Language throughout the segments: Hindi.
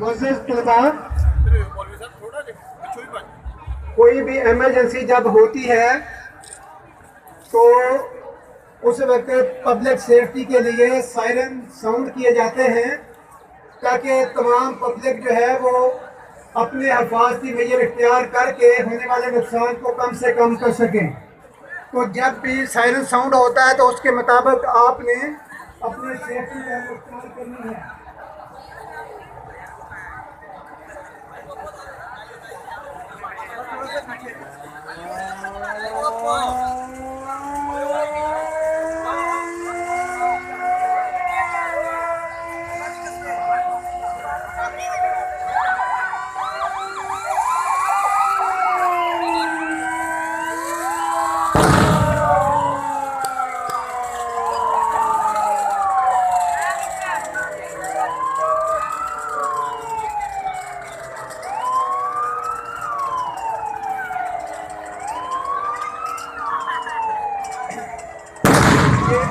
मुअज़्ज़िज़ तलबा, कोई भी इमरजेंसी जब होती है तो उस वक्त पब्लिक सेफ्टी के लिए सायरन साउंड किए जाते हैं ताकि तमाम पब्लिक जो है वो अपने हिफाजती मेजर इख्तियार करके होने वाले नुकसान को कम से कम कर सकें। तो जब भी सायरन साउंड होता है तो उसके मुताबिक आपने अपने सेफ्टी का इख्तियार करनी है।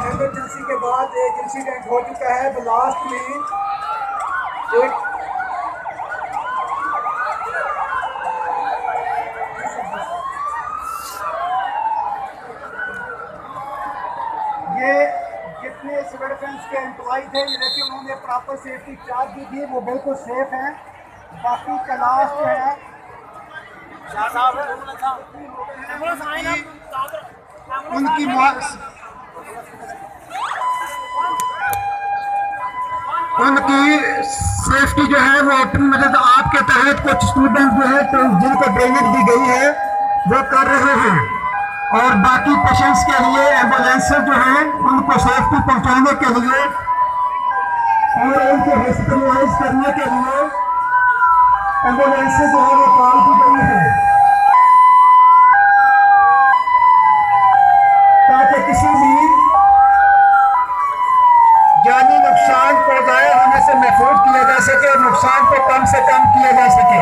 इमरजेंसी के बाद एक इंसिडेंट हो चुका है। ब्लास्ट में एक ये जितने सिविल डिफेंस के एम्प्लॉय थे लेकिन उन्होंने प्रॉपर सेफ्टी चार्ज भी दी, वो बिल्कुल सेफ है। बाकी क्लास जो है उनकी सेफ्टी जो है वो अपनी मदद आपके तहत कुछ स्टूडेंट जो है तो जिनको ट्रेनिंग दी गई है वो कर रहे हैं, और बाकी पेशेंट्स के लिए एम्बुलेंस जो है उनको सेफ्टी पहुंचाने के लिए और उनको हॉस्पिटलाइज करने के लिए एम्बुलेंस जो है वो कॉल की गई है ताकि किसी भी जानी नुकसान को ज़ाया होने से महफूज किया जा सके और नुकसान को कम से कम किया जा सके।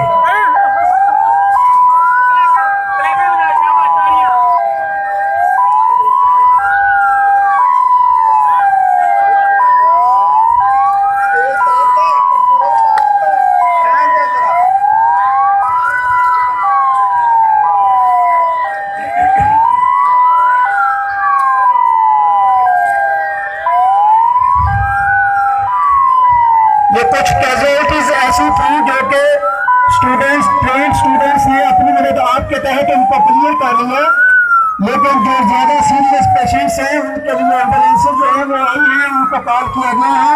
ये कुछ कैजुअलिटीज ऐसी थी जो कि ट्रेन स्टूडेंट्स ने अपनी मदद आपके तहत उनको क्लियर कर लिया, लेकिन जो ज़्यादा सीरियस पेशेंट्स हैं उनके लिए एम्बुलेंस जो है वो आई है, उनको कॉल किया गया है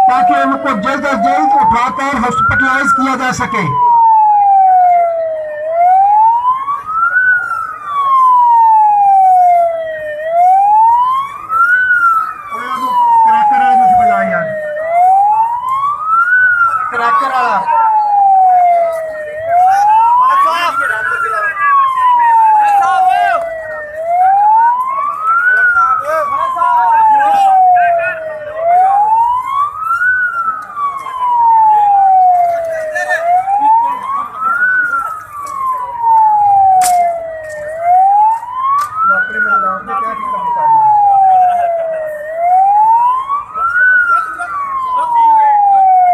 ताकि उनको जल्द अज जल्द उठाकर हॉस्पिटलाइज किया जा सके। क्रैकर वाला